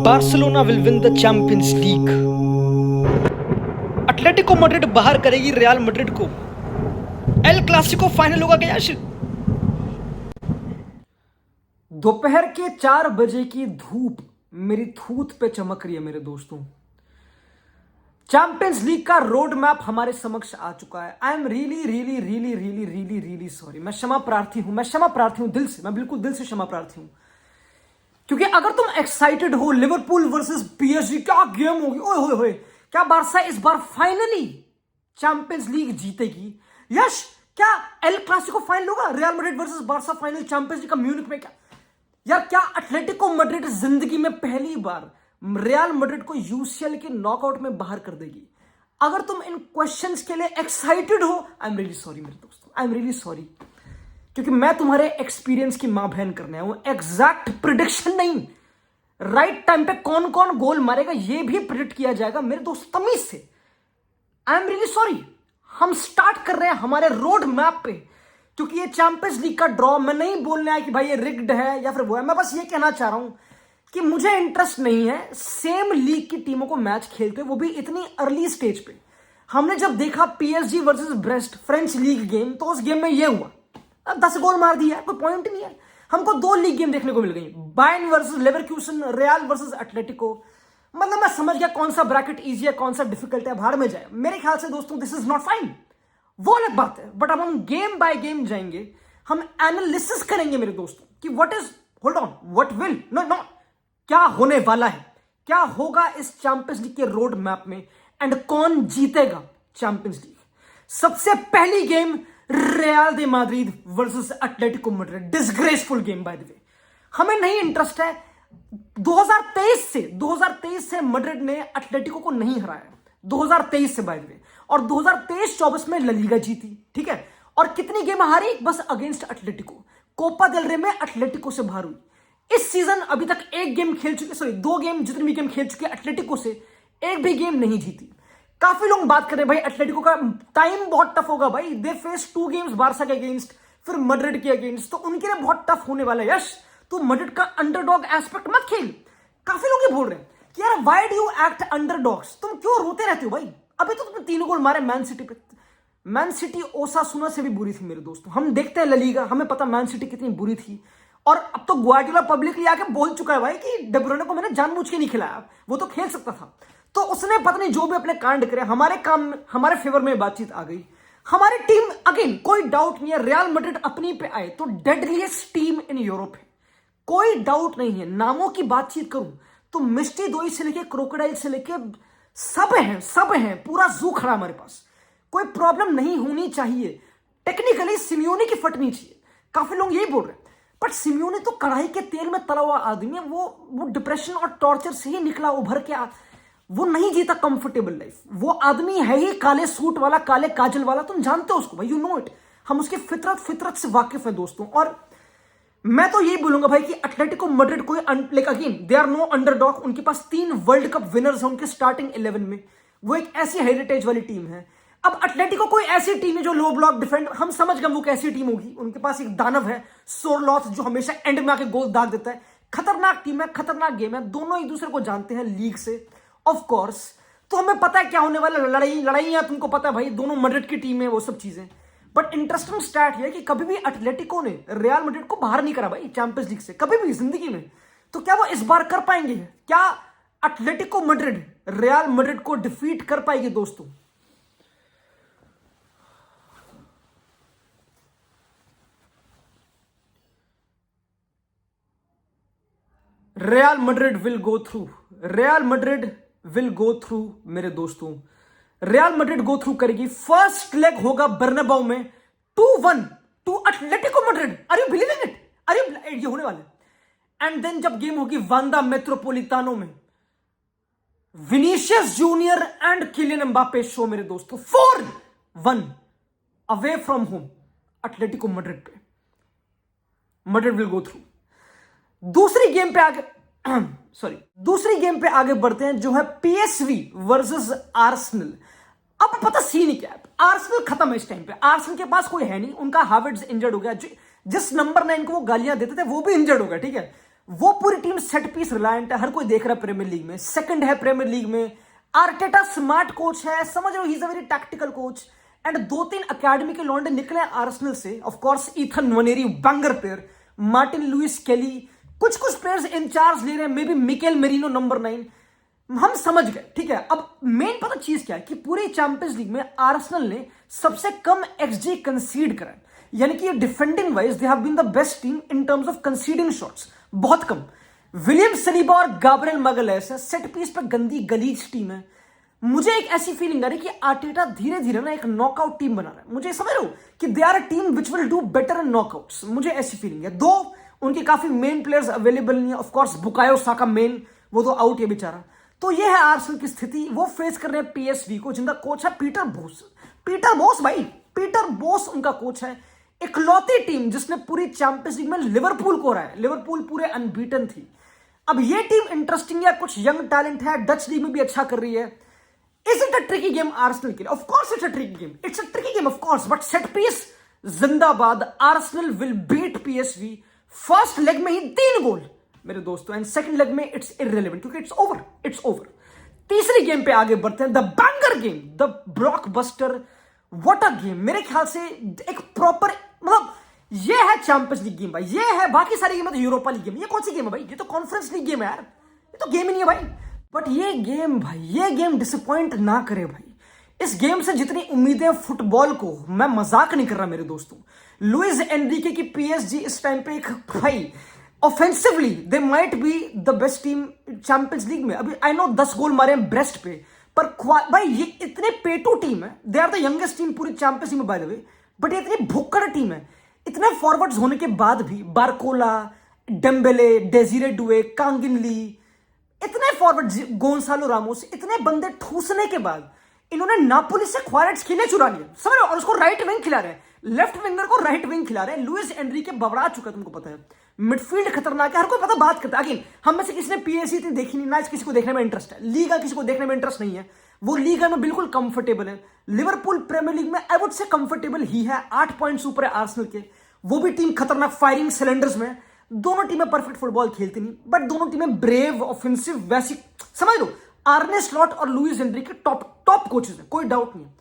Barcelona will win the champions league. Atletico Madrid बाहर करेगी real Madrid को। El Clasico final होगा क्या यश? दोपहर के 4 बजे की धूप मेरी थूत पे चमक रही है मेरे दोस्तों। चैंपियंस लीग का रोड मैप हमारे समक्ष आ चुका है। I am really sorry. मैं क्षमा प्रार्थी हूं दिल से। मैं बिल्कुल दिल से क्षमा प्रार्थी हूं, क्योंकि अगर तुम एक्साइटेड हो लिवरपूल वर्सेस पीएसजी, क्या गेम होगी, ओए होए होए, क्या बारसा इस बार फाइनली चैंपियंस लीग जीतेगी? यश, क्या एल क्लासिको फाइनल होगा? Real Madrid versus Barça final champions league का म्यूनिख में। क्या यार, क्या एटलेटिको मैड्रिड जिंदगी में पहली बार रियल मैड्रिड को यूसीएल के नॉकआउट में बाहर कर देगी? अगर तुम इन क्वेश्चंस के लिए एक्साइटेड हो, आई एम रियली सॉरी मेरे दोस्तों, आई एम रियली सॉरी, क्योंकि मैं तुम्हारे एक्सपीरियंस की मां बहन करने आया हूं। एग्जैक्ट प्रिडिक्शन नहीं, राइट टाइम पे कौन कौन गोल मारेगा ये भी प्रिडिक्ट किया जाएगा मेरे दोस्त, तमीज से। I am really sorry. हम स्टार्ट कर रहे हैं हमारे रोड मैप पे, क्योंकि ये चैंपियंस लीग का ड्रॉ मैं नहीं बोलने आया कि भाई ये रिग्ड है या फिर वो है। मैं बस ये कहना चाह रहा हूं कि मुझे इंटरेस्ट नहीं है सेम लीग की टीमों को मैच खेलते, वो भी इतनी अर्ली स्टेज पे। हमने जब देखा PSG versus breast French league game, तो उस गेम में ये हुआ, अब 10 गोल मार दिया, कोई पॉइंट नहीं है। हमको 2 लीग गेम देखने को मिल गई, Bayern versus Leverkusen, real versus Atletico. मतलब मैं समझ गया कौन सा ब्रैकेट इजी है, कौन सा डिफिकल्ट है, भाड़ में जाए। मेरे ख्याल से दोस्तों दिस इज नॉट फाइन, वो अलग बात है। बट अब हम गेम बाय गेम जाएंगे, हम एनालिसिस करेंगे मेरे दोस्तों कि what is, hold on, what will, no no, क्या होने वाला है, क्या होगा इस चैंपियंस लीग के रोड मैप में, एंड कौन जीतेगा चैंपियंस लीग। सबसे पहली game real they Madrid versus Atletico Madrid. Disgraceful game by the way. हमें नहीं इंटरेस्ट है। 2023 से मैड्रिड ने एटलेटिको को नहीं हराया, 2023 से बाय द वे। और 2023-24 में ला लीगा जीती, ठीक है। और कितनी गेम हारी? बस अगेंस्ट एटलेटिको। कोपा देल रे में एटलेटिको से बाहर हुई। इस सीजन अभी तक 1 गेम खेल चुके, सॉरी 2 गेम, जितनी भी गेम खेल चुके एटलेटिको से, 1 भी गेम नहीं जीती। काफी लोग बात कर रहे हैं भाई एटलेटिको का टाइम बहुत टफ होगा। भाई दे फेस 2 गेम्स बारसा के अगेंस्ट, फिर मैड्रिड के अगेंस्ट, तो उनके लिए बहुत टफ होने वाला है। यश, तू मैड्रिड का अंडरडॉग एस्पेक्ट मत खेल। काफी लोग ये बोल रहे हैं कि यार why do you act underdogs, तुम क्यों रोते रहते हो भाई? अभी तो तुमने 3 गोल मारे मैन सिटी पे। मैन सिटी ओसासुना से भी बुरी थी मेरे दोस्तों। हम देखते हैं ला लीगा, हमें पता मैन सिटी कितनी बुरी थी। और अब तो ग्वार्डियोला पब्लिकली आके बोल चुका है भाई कि डे ब्रुयने को मैंने जानबूझ के नहीं खिलाया, वो तो खेल सकता था। तो उसने पता नहीं जो भी अपने कांड करे, हमारे काम, हमारे फेवर में बातचीत आ गई। हमारी टीम, अगेन कोई डाउट नहीं है, रियल मैड्रिड अपनी पे आए तो डेडलीस्ट टीम इन यूरोप है, कोई डाउट नहीं है। नामों की बातचीत करूं तो मिस्टी दोई से लेके क्रोकोडाइल से लेके सब हैं, पूरा जू खड़ा हमारे पास। कोई प्रॉब्लम नहीं होनी चाहिए। टेक्निकली सिमियोनी की फटनी चाहिए, काफी लोग यही बोल रहे हैं। बट सिमियोनी तो कढ़ाई के तेल में तला हुआ आदमी है। वो डिप्रेशन और टॉर्चर से ही निकला उभर के, वो नहीं जीता कंफर्टेबल लाइफ। वो आदमी है ही काले सूट वाला, काले काजल वाला, तुम जानते हो उसको भाई, यू नो इट। हम उसकी फितरत से वाकिफ है दोस्तों। और मैं तो यही बोलूंगा भाई कि एटलेटिको मैड्रिड कोई, like again they are no underdog. उनके पास 3 वर्ल्ड कप विनर्स हैं उनके स्टार्टिंग 11 में। वो एक ऐसी हेरिटेज वाली टीम है। अब एटलेटिको कोई ऐसी टीम है जो लो ब्लॉक डिफेंड, हम समझ गए वो कैसी टीम होगी। उनके पास एक दानव है सोरलॉथ, जो हमेशा एंड में आके गोल दाग देता है। खतरनाक टीम है, खतरनाक गेम है। दोनों एक दूसरे को जानते हैं लीग से, ऑफ कोर्स। तो हमें पता है क्या होने वाला, लड़ाई तुमको पता है भाई, दोनों मैड्रिड की टीम है, वो सब चीजें। बट इंटरेस्टिंग स्टैट है कि कभी भी एटलेटिको ने रियल मैड्रिड को बाहर नहीं करा भाई चैंपियंस लीग से, कभी भी जिंदगी में। तो क्या वो इस बार कर पाएंगे? क्या एटलेटिको मैड्रिड रियल मैड्रिड को डिफीट कर पाएगी दोस्तों? Real Madrid will go through, Real Madrid will go through मेरे दोस्तों। रियल मैड्रिड गो थ्रू करेगी। फर्स्ट लेग होगा बर्नाबाउ में 2-1 to Atletico Madrid. Are you believing it? अरे ये होने वाला है। एंड देन जब गेम होगी वांडा मेट्रोपोलिटानो में, Vinicius junior and Kylian Mbappe show मेरे दोस्तों। 4-1 away from home Atletico Madrid पे। Madrid will go through. दूसरी गेम पे आगे बढ़ते हैं, जो है पीएसवी वर्सेस आर्सेनल। अब पता सीन ही क्या है, आर्सेनल खत्म है इस टाइम पे। आर्सेनल के पास कोई है नहीं, उनका हावर्ट्ज इंजर्ड हो गया। जिस नंबर 9 को वो गालियां देते थे वो भी इंजर्ड हो गया, ठीक है। वो पूरी टीम सेट पीस रिलायंट है, हर कोई देख रहा है प्रीमियर लीग में, सेकंड है प्रीमियर लीग में। आर्टेटा स्मार्ट कोच है, समझ रहे हो, he is a very tactical coach. And 2-3 academy के लौंडे निकले आर्सेनल से, of course Ethan Nwaneri banger player, Martin Lewis Kelly, कुछ प्लेयर्स इंचार्ज ले रहे हैं, maybe Mikel Merino number 9, हम समझ गए, ठीक है। अब मेन पता चीज क्या है कि पूरी चैंपियंस लीग में आर्सेनल ने सबसे कम एक्सजी कंसीड करा है, यानी कि defending wise they have been the best team in terms of conceding shots, बहुत कम। विलियम सलीबा और गैब्रियल मैगलेस है, सेट पीस पर गंदी गलीज टीम है। मुझे एक ऐसी फीलिंग आ रही है कि आर्टेटा धीरे धीरे ना एक नॉकआउट टीम बना रहा है, मुझे समझ रहे हो कि they are a team which will do better in knockouts, मुझे ऐसी फीलिंग है। दो उनके काफी मेन प्लेयर्स अवेलेबल नहीं है, of course Bukayo Saka main, वो तो आउट है बेचारा। तो ये है आर्सेनल की स्थिति, वो फेस कर रहे हैं पीएसवी को, जिनका कोच है पीटर बोस। पीटर बोस उनका कोच है। इकलौती टीम जिसने पूरी चैंपियंस लीग में लिवरपूल को हराया, लिवरपूल पूरे अनबीटन थी। अब ये टीम इंटरेस्टिंग है, कुछ यंग टैलेंट है, डच लीग में भी अच्छा कर रही है। Is it a tricky game Arsenal के लिए? Of course it's a tricky game, it's a tricky game of course, but set piece जिंदाबाद, Arsenal will beat PSV. First leg में ही 3 गोल मेरे दोस्तों, एंड सेकंड लेग में it's irrelevant क्योंकि it's over. तीसरी गेम पे आगे बढ़ते हैं, the banger game, the blockbuster, what a game. मेरे ख्याल से एक प्रॉपर, मतलब ये है चैंपियंस लीग गेम भाई, ये है। बाकी सारी गेम है तो यूरोपा लीग गेम, ये कौन सी गेम है भाई? ये तो कॉन्फ्रेंस लीग गेम है यार, ये तो गेम ही नहीं है भाई। बट ये गेम भाई, ये गेम डिसअपॉइंट ना करे भाई। इस गेम से जितनी उम्मीदें फुटबॉल को, मैं मजाक नहीं कर रहा मेरे दोस्तों, लुइस एनरिके की पीएसजी इस टाइम पे एक भाई offensively they might be the best team champions league में। अभी आई नो 10 गोल मारे हैं ब्रेस्ट पे, पर भाई ये इतने पेटू टीम है, they are the youngest team पूरी चैंपियंस लीग में बाय द वे, बट ये इतनी भुक्कड़ टीम है। इतने फॉरवर्ड्स होने के बाद भी बारकोला, डेम्बेले, डेजिरे डुए, कांगिनली, इतने फॉरवर्ड, गोंसालो रामोस, इतने बंदे ठूसने के बाद इन्होंने नापोली से ख्वारेट्स खिले चुरा लिए, समझ रहे हो, और उसको राइट विंग खिला रहे हैं, लेफ्ट विंगर को राइट विंग खिला रहे हैं। लुइस एनरिके बबड़ा चुका है, तुमको पता है, मिडफील्ड खतरनाक है, हर कोई पता बात करता है। अगेन हम में से किसी ने पीएसजी इतनी देखी नहीं, ना किसी को देखने में इंटरेस्ट है, लीगा किसी को देखने में इंटरेस्ट नहीं है, वो लीगा में बिल्कुल कंफर्टेबल है। लिवरपूल प्रीमियर लीग में आई वुड से कंफर्टेबल ही है, 8 पॉइंट्स ऊपर है आर्सेनल के, वो भी टीम खतरनाक फायरिंग सिलेंडर्स में। दोनों टीमें परफेक्ट फुटबॉल खेलती नहीं, बट दोनों टीमें ब्रेव ऑफेंसिव वैसी, समझ लो, आर्ने स्लॉट और लुइस एनरिके टॉप कोचेस हैं, कोई डाउट नहीं है।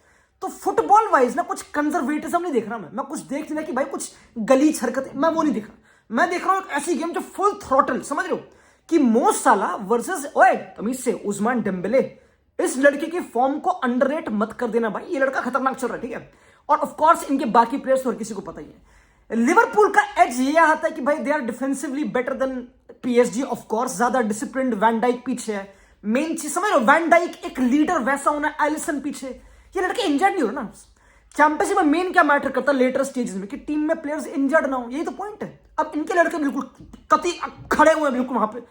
तो फुटबॉल वाइज ना कुछ कंजर्वेटिज्म नहीं देख रहा मैं कुछ देख नहीं रहा कि भाई कुछ गलीच हरकतें, मैं वो नहीं देख रहा। मैं देख रहा हूं एक ऐसी गेम जो फुल थ्रॉटल, समझ रहे हो, कि मो साला वर्सेस, ओए तमीज से, उस्मान डेम्बेले। इस लड़के की फॉर्म को अंडररेट मत कर देना भाई, ये लड़का खतरनाक चल रहा है, ठीक है। और ऑफ कोर्स इनके बाकी प्लेयर्स तो हर किसी को पता ही है। लिवरपूल का एज ये आता है कि भाई they are defensively better than PSG, of course ज्यादा डिसिप्लिन्ड, वैन डाइक पीछे है, मेन चीज समझ लो, वैन डाइक एक लीडर वैसा होना, एलिसन पीछे, ये लड़के इंजर्ड नहीं हो रहा ना। चैंपियंशिप में मेन क्या मैटर करता है लेटर स्टेजेस में, कि टीम में प्लेयर्स इंजर्ड ना हो, यही तो पॉइंट है। अब इनके लड़के बिल्कुल कति खड़े हुए हैं बिल्कुल वहां पे,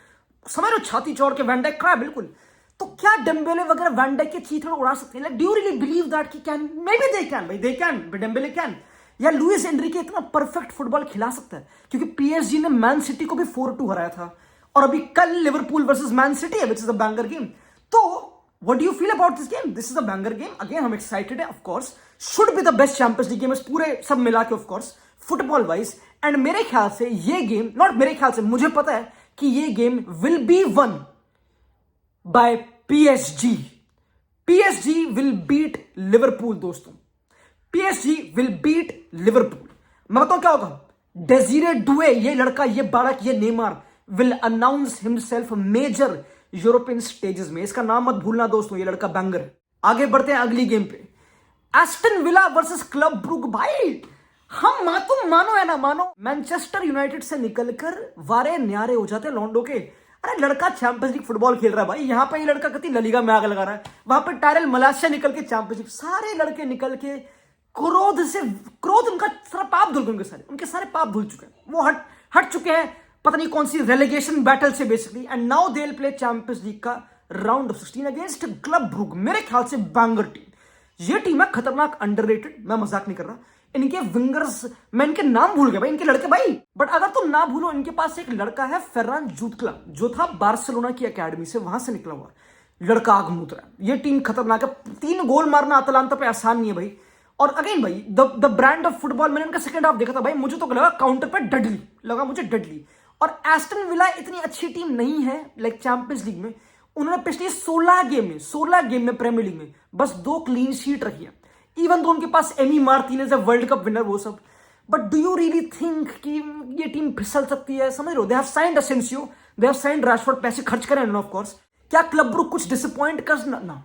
समझ लो, छाती चौड़ के वैन डाइक खड़ा है बिल्कुल। तो क्या डेम्बेले वगैरह वैन डाइक के चीथड़े उड़ा सकते हैं? Do you really believe that कि can, maybe they can, भाई दे कैन, डेम्बेले कैन, या लुइस एनरिके इतना परफेक्ट फुटबॉल खिला सकता है? क्योंकि पीएसजी ने मैन सिटी को भी 4-2 हराया था, और अभी कल लिवरपूल वर्सेस मैन सिटी है, which is a banger game. तो what do you feel about this game? This is a banger game. Again, हम excited है, of course. Should be the best Champions League game इस पूरे सब मिला के, of course, football wise. And मेरे ख्याल से ये गेम, not मेरे ख्याल से, मुझे पता है कि ये game will be won by PSG. PSG will beat Liverpool दोस्तों. PSG will beat Liverpool. मैं बताऊं क्या होगा? डेजिरे डुए, ये लड़का, ये बालक, ये Neymar will announce himself major European stages में। इसका नाम मत भूलना दोस्तों, ये लड़का बैंगर है। आगे बढ़ते हैं अगली गेम पे, Aston villa versus club Brugge. भाई हम तुम मानो या ना मानो, मैनचेस्टर यूनाइटेड से निकलकर वारे न्यारे हो जाते लॉन्डो के। अरे लड़का चैंपियंस लीग फुटबॉल खेल रहा है भाई, यहाँ पे ये लड़का कति ललीगा में आग लगा रहा है, वहां पे टायरल मलाशिया निकल के चैंपियंस लीग, सारे लड़के निकल के क्रोध उनका सारा पाप धुल गए, उनके सारे पाप धुल चुके हैं, वो हट चुके हैं पता नहीं कौन सी रेलेगेशन बैटल से basically, and now they will play champions league का round of 16 against club Brugge. मेरे ख्याल से बैंगर टीम, ये टीम है खतरनाक, अंडररेटेड, मैं मजाक नहीं कर रहा। इनके विंगर्स, मैं इनके नाम भूल गया भाई, इनके लड़के भाई, बट अगर तुम ना भूलो, इनके पास एक लड़का है फेरान जूतकला, जो था बार्सिलोना की अकेडमी से, वहां से निकला हुआ लड़का, आग मूत रहा है। ये टीम खतरनाक है, 3 गोल मारना अतलांता पे आसान नहीं है भाई। और अगेन भाई द ब्रांड ऑफ फुटबॉल, मैंने इनका सेकंड हाफ देखा था भाई, मुझे तो लगा काउंटर पे डडली लगा, मुझे डडली। और एस्टन विला इतनी अच्छी टीम नहीं है लाइक चैंपियंस लीग में। उन्होंने पिछले 16 गेम में प्रीमियर लीग में बस 2 क्लीन शीट रखी है। इवन तो उनके पास एमी मार्टिनेज है, वर्ल्ड कप विनर, वो सब। But do you really think कि ये टीम फिसल सकती है? समझ लो, they have signed Asensio, they have signed Rashford, पैसे खर्च करें ऑफ कोर्स। क्या क्लब ब्रुक कुछ डिसअपॉइंट कर? ना।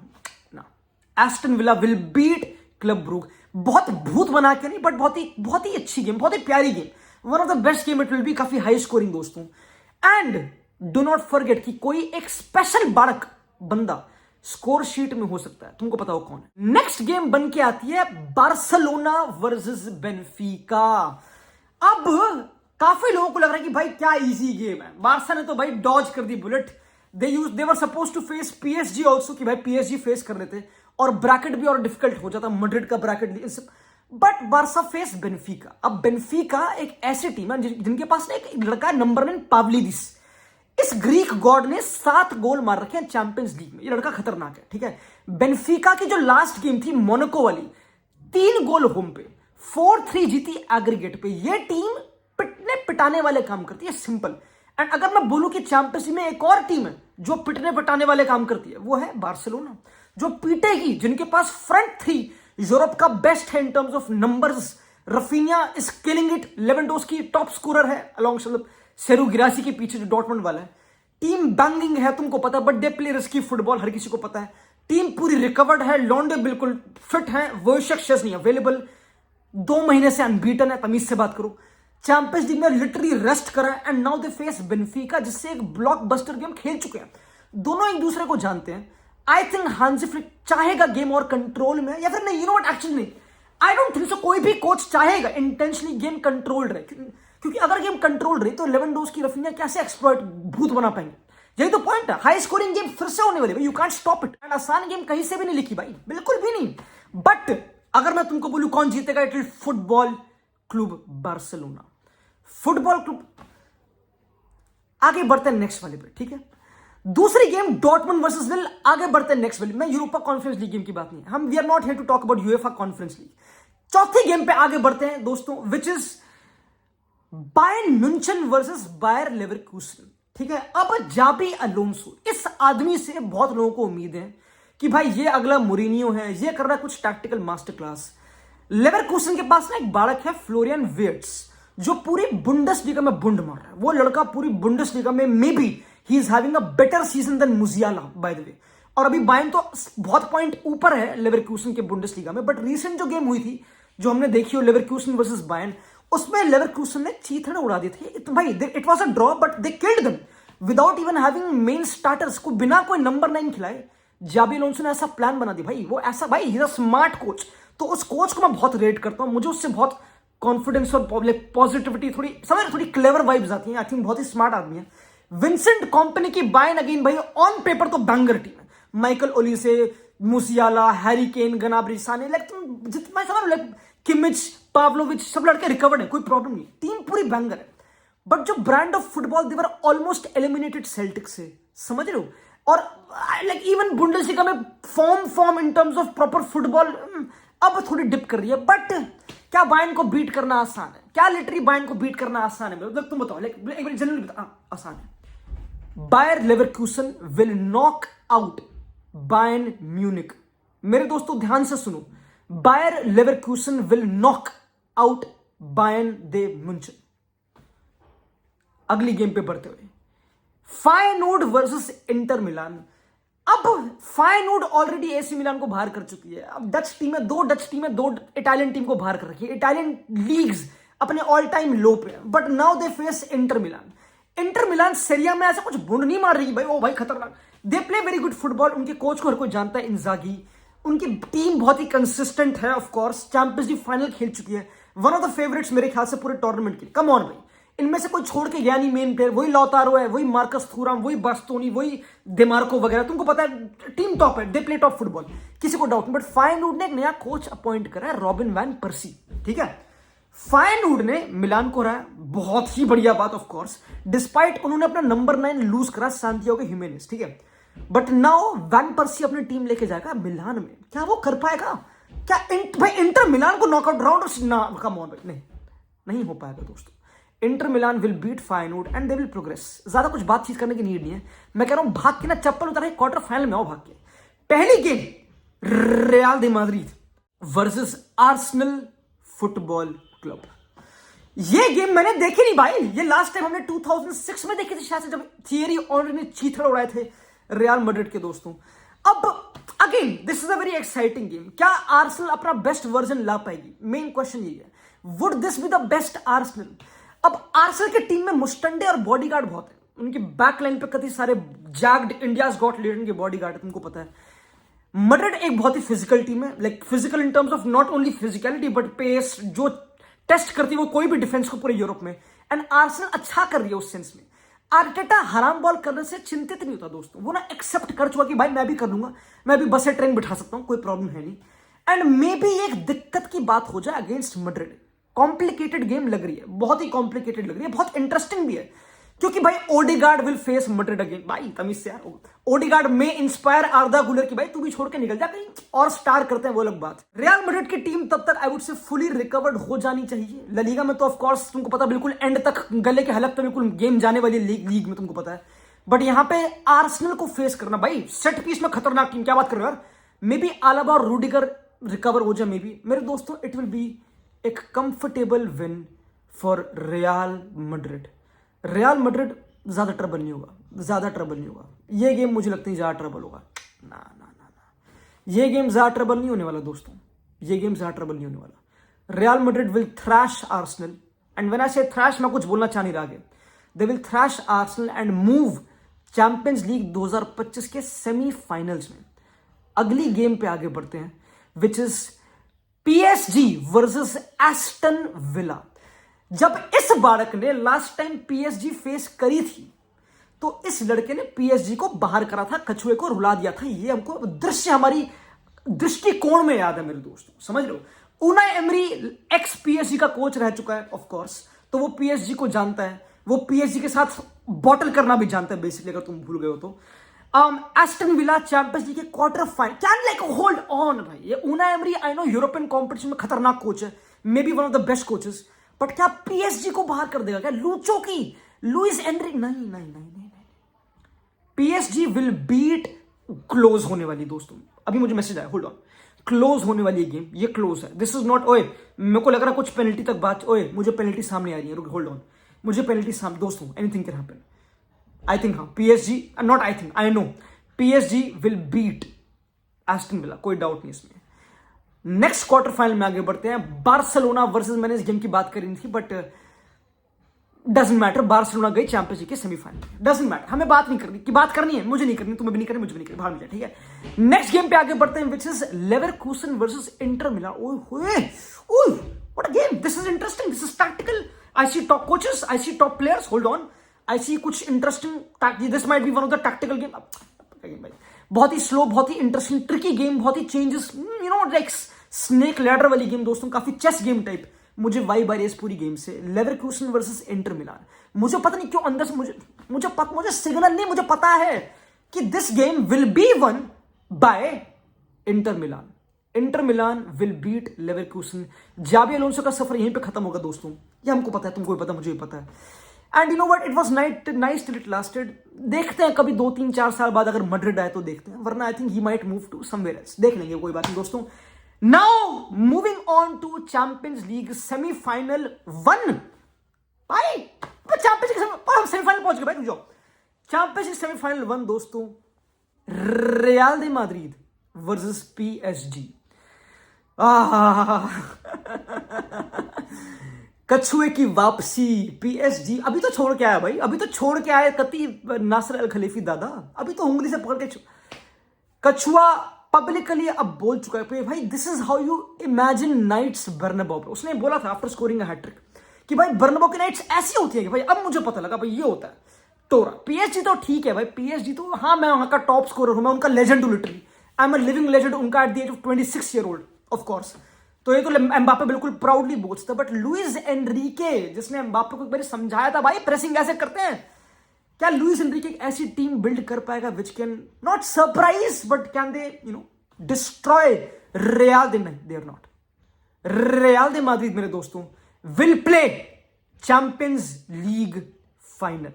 Aston Villa will beat club Brugge. बहुत भूत बना के नहीं, बट बहुत ही अच्छी गेम, बहुत ही प्यारी game, one of the best game it will be, काफी हाई स्कोरिंग दोस्तों। एंड डू नॉट फॉरगेट कि कोई एक स्पेशल बारक बंदा स्कोर शीट में हो सकता है, तुमको पता हो कौन है। नेक्स्ट गेम बन के आती है बार्सिलोना वर्सेस बेनफिका। अब काफी लोगों को लग रहा है कि भाई क्या इजी गेम है, बार्सा ने तो भाई डॉज कर दी bullet. They were suppose to face PSG also, कि भाई पीएसजी फेस कर लेते और ब्रैकेट भी और डिफिकल्ट हो जाता, मैड्रिड का bracket. But Barca face Benfica. अब बेनफिका एक ऐसी टीम है जिनके पास एक लड़का नंबर 9 पावलिडिस। इस ग्रीक गॉड ने 7 गोल मार रखे हैं चैंपियंस लीग में। ये लड़का खतरनाक है, ठीक है। बेनफिका की जो लास्ट गेम थी मोनाको वाली, 3 गोल होम पे, 4-3 जीती एग्रीगेट पे। ये टीम पिटने पिटाने वाले काम करती है, सिंपल। एंड अगर मैं बोलूं कि चैंपियंस लीग में एक और टीम है जो पिटने पिटाने वाले काम करती है, वो है बार्सिलोना, जो पीटेगी, जिनके पास फ्रंट 3 यूरोप का बेस्ट है इन terms of numbers. Raphinha is killing it, Lewandowski top scorer है अलॉन्ग सेरू गिरासी के पीछे जो डॉर्टमुंड वाला है। टीम बैंगिंग है, तुमको पता है, but they play risky football, हर किसी को पता है। टीम पूरी रिकवर्ड है, लॉन्डे बिल्कुल फिट है, वोइशक शेज़नी अवेलेबल, 2 महीने से अनबीटन है, तमीज से बात करो। चैंपियंस लीग में लिटरली रेस्ट करा है। And now they face Benfica, जिससे एक ब्लॉकबस्टर गेम खेल चुके हैं। दोनों एक दूसरे को जानते हैं। आई थिंक हांजी फ्लिक चाहेगा गेम और कंट्रोल में, या फिर नहीं, यू नो व्हाट, एक्चुअली नहीं, आई डोंट थिंक सो कोई भी कोच चाहेगा इंटेंशनली गेम कंट्रोल रहे, क्योंकि अगर गेम कंट्रोल रही तो लेवेंडोस्की रफीनिया कैसे एक्सपर्ट भूत बना पाएंगे? यही तो पॉइंट है। हाई स्कोरिंग गेम फिर से होने वाली है, you can't stop it. And आसान गेम कहीं से भी नहीं लिखी भाई, बिल्कुल भी नहीं। बट अगर मैं तुमको बोलूं कौन जीतेगा, it will football club Barcelona. Football club. आगे बढ़ते हैं नेक्स्ट वाले पे, ठीक है। दूसरी गेम डॉर्टमुंड वर्सेस लिल। आगे बढ़ते हैं नेक्स्ट वाले। मैं यूरोपा कॉन्फ्रेंस लीग गेम की बात नहीं है, हम we are not here to talk about UEFA conference league. चौथी गेम पे आगे बढ़ते हैं दोस्तों, which is Bayern Munchen versus Bayer Leverkusen, ठीक है। अब जाबी अलोंसो, इस आदमी से बहुत लोगों को उम्मीद है कि भाई ये अगला मोरिनियो है, ये कर रहा है कुछ टैक्टिकल मास्टर क्लास। लेवरकुसन के पास ना एक बालक है फ्लोरियन विर्ट्ज, जो पूरी बुंडेसलीगा में बुंड मार रहा है। वो लड़का पूरी बुंडेसलीगा में maybe he is having a better season than Musiala by the way. और अभी बायर्न तो बहुत पॉइंट ऊपर है लेवरकुसन के बुंडेसलीगा में। बट रिसेंट जो गेम हुई थी, जो हमने देखी हो लेवरकुसन वर्सेस बायर्न, उसमें लेवरकुसन ने चीथड़े उड़ा दी थी भाई। It was a draw, but they killed them without even having main starters को, बिना कोई नंबर 9 खिलाए। जाबी अलोंसो ने ऐसा प्लान बना दी भाई, वो ऐसा भाई, ही इज अ स्मार्ट कोच। तो उस कोच को मैं बहुत रेट करता हूं, मुझे उससे बहुत कॉन्फिडेंस और पॉजिटिविटी, थोड़ी क्लेवर वाइब्स आती हैं। आई थिंक बहुत ही स्मार्ट आदमी है विंसेंट कंपनी की। बायर्न अगेन भाई ऑन पेपर तो बैंगर टीम है। माइकल ओलिसे, मुसियाला, हैरी केन, गनाब्री, साने, लाइक तुम जितना समझ लो, लाइक किमिच, पावलोविच, सब लड़के रिकवर्ड है, कोई प्रॉब्लम नहीं, टीम पूरी बैंगर है। बट जो brand of football, they were almost eliminated Celtic से, समझ रहे हो। और लाइक इवन बुंडेसलीगा में form in terms of proper football अब थोड़ी डिप कर रही है। बट क्या बायर्न को बीट करना आसान है? क्या लिटरली बायर्न को बीट करना आसान है? मतलब तुम बताओ, लाइक एक बार जनरली बता, आसान है। Bayer Leverkusen will knock out Bayern Munich. मेरे दोस्तों ध्यान से सुनो, Bayer Leverkusen will knock out Bayern the Munchen. अगली गेम पे बढ़ते हुए, फायनोर्ड वर्सेस इंटर मिलान। अब फायनोर्ड ऑलरेडी एसी मिलान को बाहर कर चुकी है। अब डच टीमें, 2 डच टीमें 2 इटालियन टीम को बाहर कर रखी है। इटालियन लीग्स अपने ऑल टाइम लो पे, but now they face inter Milan. Inter Milan Syria में ऐसा कुछ बुंड नहीं मार रही भाई, ओ भाई खतरनाक, they play very good football. उनके कोच को हर कोई जानता है, इंजागी। उनकी टीम बहुत ही कंसिस्टेंट है, of course champions league final खेल चुकी है, वन ऑफ द फेवरेट्स मेरे ख्याल से पूरे टूर्नामेंट के। कम ऑन भाई, इनमें से कोई छोड़ के गया नहीं मेन प्लेयर, वही लौतारो है, वही मार्कस थूराम, वही बास्तोनी, वही डेमार्को वगैरह, तुमको पता है टीम टॉप है, दे प्ले टॉप फुटबॉल, किसी को डाउट नहीं। बट फायनोर्ड ने एक नया कोच अपॉइंट करा है, रॉबिन वैन पर्सी, ठीक है। फायनोर्ड ने मिलान को रहा, बहुत ही बढ़िया बात ऑफ कोर्स, डिस्पाइट उन्होंने अपना नंबर 9 लूज करा सांतियागो हिमेनेस, ठीक है। बट नाउ वैन पर्सी अपनी टीम लेके जाएगा मिलान में, क्या वो कर पाएगा? क्या भाई इंटर मिलान को नॉकआउट राउंड ना, कम ऑन भाई, नहीं हो पाएगा दोस्तों। Inter Milan will beat Feyenoord and they will progress. ज्यादा कुछ बातचीत करने की नीड नहीं है, मैं कह रहा हूं भाग के ना चप्पल उतारे क्वार्टर फाइनल में आओ भाग के। पहली game real the Madrid versus Arsenal football club. ये गेम मैंने देखी नहीं भाई, ये लास्ट टाइम हमने 2006 में देखी थी शायद से, जब थियरी ऑनरी ने चीथड़ उड़ाए थे रियल मैड्रिड के दोस्तों। अब again this is a very exciting game. क्या आर्सेनल अपना बेस्ट वर्जन ला पाएगी? मेन क्वेश्चन ये है, would this be the best Arsenal? अब आर्सेनल की टीम में मुस्टंडे और बॉडीगार्ड बहुत है, उनकी बैकलाइन पे कई सारे जैग्ड इंडियाज गॉट लेजेंड के बॉडीगार्ड है, तुमको पता है। मैड्रिड एक बहुत ही फिजिकल टीम है, like physical in terms of not only physicality but pace, जो टेस्ट करती है वो कोई भी डिफेंस को पूरे यूरोप में। एंड आर्सेनल अच्छा कर रही है उस सेंस में। आर्टेटा हराम बॉल करने से चिंतित नहीं होता दोस्तों, वो ना एक्सेप्ट कर चुका कि भाई मैं भी कर लूंगा, मैं भी बस से ट्रेन बिठा सकता हूं, कोई प्रॉब्लम है नहीं। एंड मे बी एक दिक्कत की बात हो जाए अगेंस्ट मैड्रिड। कॉम्प्लिकेटेड गेम लग रही है, बहुत ही कॉम्प्लिकेटेड लग रही है, बहुत इंटरेस्टिंग भी है, क्योंकि भाई Odegaard will face Madrid again. भाई तमीज से यार, ओडेगार्ड में इंस्पायर आर्दा गुलर की भाई तू भी छोड़ के निकल जा कहीं और स्टार करते हैं वो लोग बात। रियल मैड्रिड की टीम तब तक I would say fully recovered हो जानी चाहिए। ला लीगा में तो ऑफ कोर्स तुमको पता बिल्कुल एंड तक गले के हलक पे बिल्कुल गेम जाने वाली लीग में तुमको पता है। बट यहां पे आर्सेनल को फेस करना, भाई सेट पीस में खतरनाक टीम, क्या बात कर रहे हो यार। मे बी आलाबा और रूडिगर रिकवर हो जाए, मे बी मेरे दोस्तों इट विल बी एक comfortable win for real Madrid. Real Madrid ज्यादा ट्रबल नहीं होगा, ज्यादा ट्रबल नहीं होगा। ये गेम मुझे लगता है ज्यादा ट्रबल होगा। ना ना ना ना, ये गेम ज्यादा ट्रबल नहीं होने वाला दोस्तों, ये गेम ज्यादा ट्रबल नहीं होने वाला। Real Madrid will trash Arsenal, and when I से थ्रैश मैं कुछ बोलना चाह नहीं रहा आगे। They will trash Arsenal and move champions league 2025 के सेमीफाइनल्स में। अगली गेम पे आगे बढ़ते हैं, which is PSG versus Aston villa. जब इस बालक ने लास्ट टाइम PSG फेस करी थी तो इस लड़के ने PSG को बाहर करा था, कछुए को रुला दिया था। ये हमको दृश्य हमारी दृष्टिकोण में याद है मेरे दोस्तों, समझ लो। उनाई एमरी एक्स PSG का कोच रह चुका है ऑफ कोर्स, तो वो PSG को जानता है, वो PSG के साथ बॉटल करना भी जानता है बेसिकली, अगर तुम भूल गए हो तो। एस्टन विला चैंपियंस लीग के quarter final, can like hold on भाई। ये Unai emery I know European competition में खतरनाक कोच है, may be one of the best coaches, but क्या PSG को बाहर कर देगा क्या? लूचो की लुइस एनरिक? नहीं नहीं नहीं नहीं नहीं। PSG विल बीट, क्लोज होने वाली दोस्तों, अभी मुझे मैसेज आया, होल्ड ऑन, क्लोज होने वाली गेम, ये क्लोज है। दिस इज नॉट, ओए मेरे को लग रहा कुछ पेनल्टी तक बात, ओए मुझे पेनल्टी सामने आ रही है, रुक होल्ड ऑन, मुझे पेनल्टी सामने दोस्तों, anything can happen. I think हाँ PSG, not I think, I know PSG will beat Aston Villa, कोई डाउट नहीं इसमें। नेक्स्ट क्वार्टर फाइनल में आगे बढ़ते हैं, बार्सिलोना वर्सेस, मैंने इस गेम की बात करी थी बट डजंट मैटर, बार्सिलोना गई चैंपियंस लीग के सेमीफाइनल में, डजंट मैटर, हमें बात नहीं करनी, की बाट करनी है, मुझे नहीं करनी, तुम्हें भी नहीं करनी, मुझे भी नहीं करनी, बाहर मिल जाए, ठीक है। नेक्स्ट गेम पे आगे बढ़ते हैं, which is Leverkusen versus Inter Milan. ओए होए, ओए what a game, this is interesting, this is tactical, I see top coaches, I see top players, hold on, I see कुछ interesting, this might be one of the tactical game भाई, बहुत ही slow, बहुत ही interesting, tricky game, बहुत ही changes, you know like snake ladder वाली game दोस्तों, काफी chess game type. मुझे वाइब आ रही है इस पूरी गेम से। लेवरकूसन वर्सेस इंटर मिलान, मुझे पता नहीं क्यों अंदर से मुझे सिग्नल नहीं, मुझे पता है कि this game will be won by Inter Milan. Inter Milan will beat Leverkusen. जावी अलोंसो का सफर यहीं पे खत्म होगा दोस्तों, ये हमको पता है, तुमको भी पता, मुझे भी पता है। And you know what, it was nice till it lasted. देखते हैं कभी 2-3-4 साल बाद अगर मैड्रिड आए तो देखते हैं, वरना I think he might move to somewhere else, देख लेंगे, कोई बात नहीं दोस्तों। Now moving on to champions league semifinal 1। भाई चैंपियंस लीग सेमीफाइनल पहुंच गए भाई, रुक जाओ। चैंपियंस लीग सेमीफाइनल 1 दोस्तों, real the Madrid versus PSG। कछुए की वापसी, PSG अभी तो छोड़ के आया भाई, अभी तो छोड़ के आया कति नासर अल खलीफी दादा, अभी तो उंगली से पकड़ के कछुआ पब्लिकली अब बोल चुका है भाई, this is how you imagine nights Bernabeu. उसने बोला था आफ्टर स्कोरिंग अ हैट्रिक कि भाई बर्नाबाउ की नाइट्स ऐसी होती है कि भाई, अब मुझे पता लगा भाई ये होता है टोरा। PSG तो ठीक है भाई, PSG तो हाँ, मैं वहां का टॉप स्कोरर हूं, मैं उनका लेजेंड हूं, literally I am a living legend उनका at the age of 26 year old of course. तो ये तो एम्बापे बिल्कुल प्राउडली बोलता है, बट लुइस एनरिके जिसने एम्बापे को एक बार समझाया था भाई प्रेसिंग ऐसे करते हैं, क्या लुइस एनरिके एक ऐसी टीम बिल्ड कर पाएगा which can not surprise but can they you know destroy Real they are not. Real they Madrid मेरे दोस्तों will play champions league final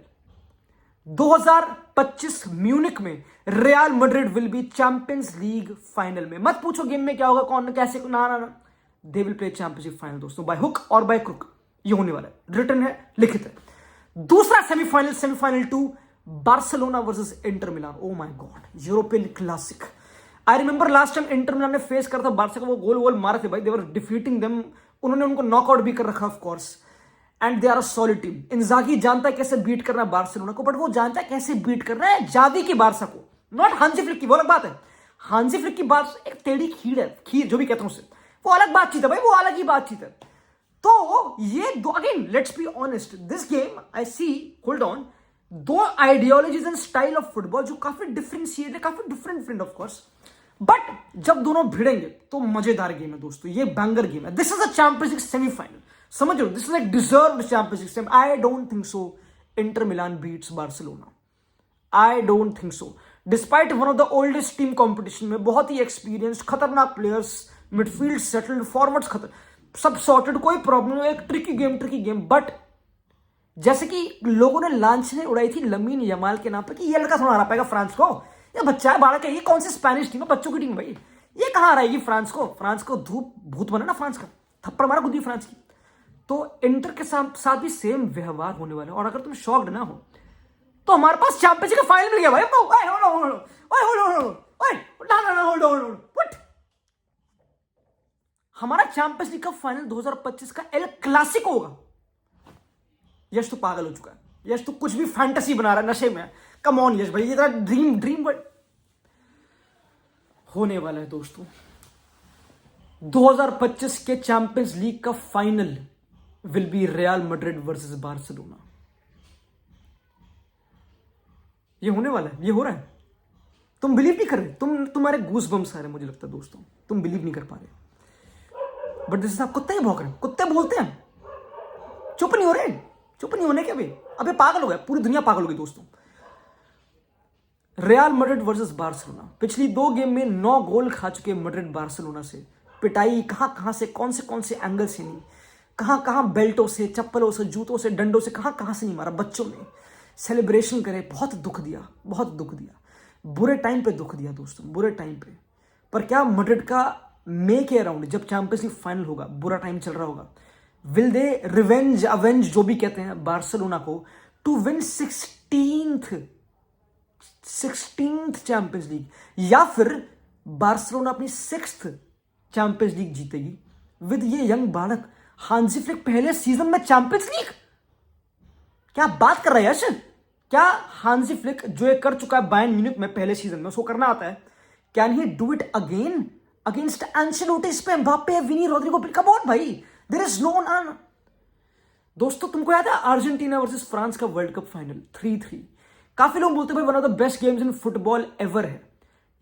2025 Munich में Real Madrid will be champions league final में। मत पूछो game में क्या होगा, कौन कैसे, ना ना ना, दे विल प्ले चैंपियनशिप फाइनल दोस्तों, बाय हुक और बाय क्रुक। ये होने वाला है, रिटर्न है, लिखित है। दूसरा semifinal 2 Barcelona versus Inter Milan. Oh my God, European classic. I remember last time Inter Milan ने फेस करा था बार्सा को, वो गोल मारे थे भाई, दे वर डिफीटिंग देम, उन्होंने उनको नॉकआउट भी कर रखा of course, and they are a solid team. Inzaghi जानता है कैसे बीट करना है बार्सिलोना को, बट वो जानता है कैसे बीट करना है जावी की बार्सा को, नॉट हांजी फ्लिक की। वो अलग बात है, हांजी फ्लिक की बात एक टेढ़ी खीर है, खीर जो भी कहता हूं उसे, वो अलग बातचीत है भाई, वो अलग ही बातचीत है। तो ये दो, again let's be honest, this game I see, hold on, दो ideologies and style of football जो काफी डिफरेंशिएट है, काफी डिफरेंट ऑफ कोर्स, बट जब दोनों भिड़ेंगे तो मजेदार गेम है दोस्तों, ये बैंगर गेम है। This is a champions league semifinal, समझ लो, this is like deserved champions league. I don't think so Inter Milan beats Barcelona, I don't think so, despite one of the oldest team competition में, बहुत ही experience, खतरनाक players, midfield settled, forwards सब sorted, कोई problem नहीं, एक tricky game, but जैसे कि लोगों ने लांछनें उड़ाई थी लमीन यमाल के नाम पर कि ये लड़का थोड़ा हरा पाएगा फ्रांस को, ये बच्चा है, बालक है, ये कौन सी स्पेनिश टीम है, बच्चों की टीम भाई, ये कहां हराएगी फ्रांस को धूप भूत बना ना फ्रांस का, थप्पड़ मारा खुद ही फ्रांस की। तो इंटर के साथ भी सेम व्यवहार होने वाला है, और अगर तुम शॉक्ड ना हो तो हमारे पास चैंपियंस का फाइनल मिल गया भाई। हमारा चैंपियंस लीग का फाइनल 2025 का एल क्लासिको होगा। यश तो पागल हो चुका है, यश तो कुछ भी फैंटेसी बना रहा है, नशे में। कम ऑन यश भाई, ये तेरा ड्रीम होने वाला है दोस्तों। 2025 के चैंपियंस लीग का final will be real Madrid versus Barcelona. ये होने वाला है, ये हो रहा है, तुम बिलीव नहीं कर रहे, तुम्हारे गूस बम्स आ रहे हैं, मुझे लगता है दोस्तों, तुम बिलीव नहीं कर पा रहे। बट दिस आप कुत्ते ही भौंक रहे हैं, कुत्ते बोलते हैं, चुप नहीं हो रहे, चुप नहीं होने के भी, अबे पागल हो गया, पूरी दुनिया पागल हो गई दोस्तों। रियल मैड्रिड वर्सेस बार्सिलोना, पिछली 2 गेम में 9 गोल खा चुके मैड्रिड बार्सिलोना से, पिटाई कहां से, कौन से एंगल से नहीं, कहां बेल्टों से, चप्पलों से, जूतों से, डंडों से, कहां से नहीं मारा, बच्चों ने सेलिब्रेशन करे, बहुत दुख दिया, बुरे टाइम पे दुख दिया दोस्तों, बुरे टाइम पे। पर क्या मैड्रिड का मे के अराउंड जब चैंपियंस लीग फाइनल होगा, बुरा टाइम चल रहा होगा, विल दे अवेंज जो भी कहते हैं बार्सिलोना को, to win 16th champions league, या फिर बार्सिलोना अपनी 6th चैंपियंस लीग जीतेगी विद ये यंग बालक हांजी फ्लिक, पहले सीजन में चैंपियंस लीग। क्या बात कर रहा है यश, क्या हांजी फ्लिक जो ये कर चुका है बायर्न म्यूनिख में पहले सीजन में, उसको करना आता है, can he do it again against Ancelotti, Mbappe, Vini, Rodrigo? Come on भाई, देयर इज नो नन। दोस्तों तुमको याद है अर्जेंटीना वर्सेस फ्रांस का वर्ल्ड कप फाइनल 3-3, काफी लोग बोलते हैं one of the best games in football ever है।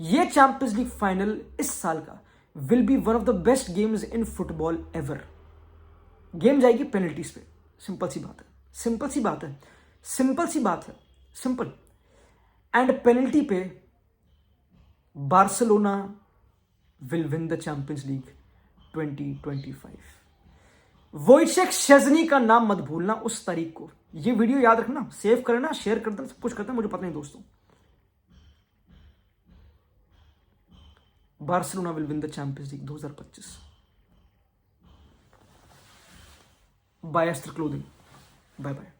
ये चैंपियंस लीग फाइनल इस साल का will be one of the best games in football ever. Game जाएगी पेनल्टीज पे, सिंपल सी बात है, सिंपल। एंड पेनल्टी पे Barcelona will win the champions league 2025। Wojciech Szczesny का नाम मत भूलना उस तारीख को। ये वीडियो याद रखना, सेव करना, शेयर करना, सब कुछ करना, मुझे पता नहीं दोस्तों। Barcelona will win the champions league 2025 by Astra clothing. Bye bye.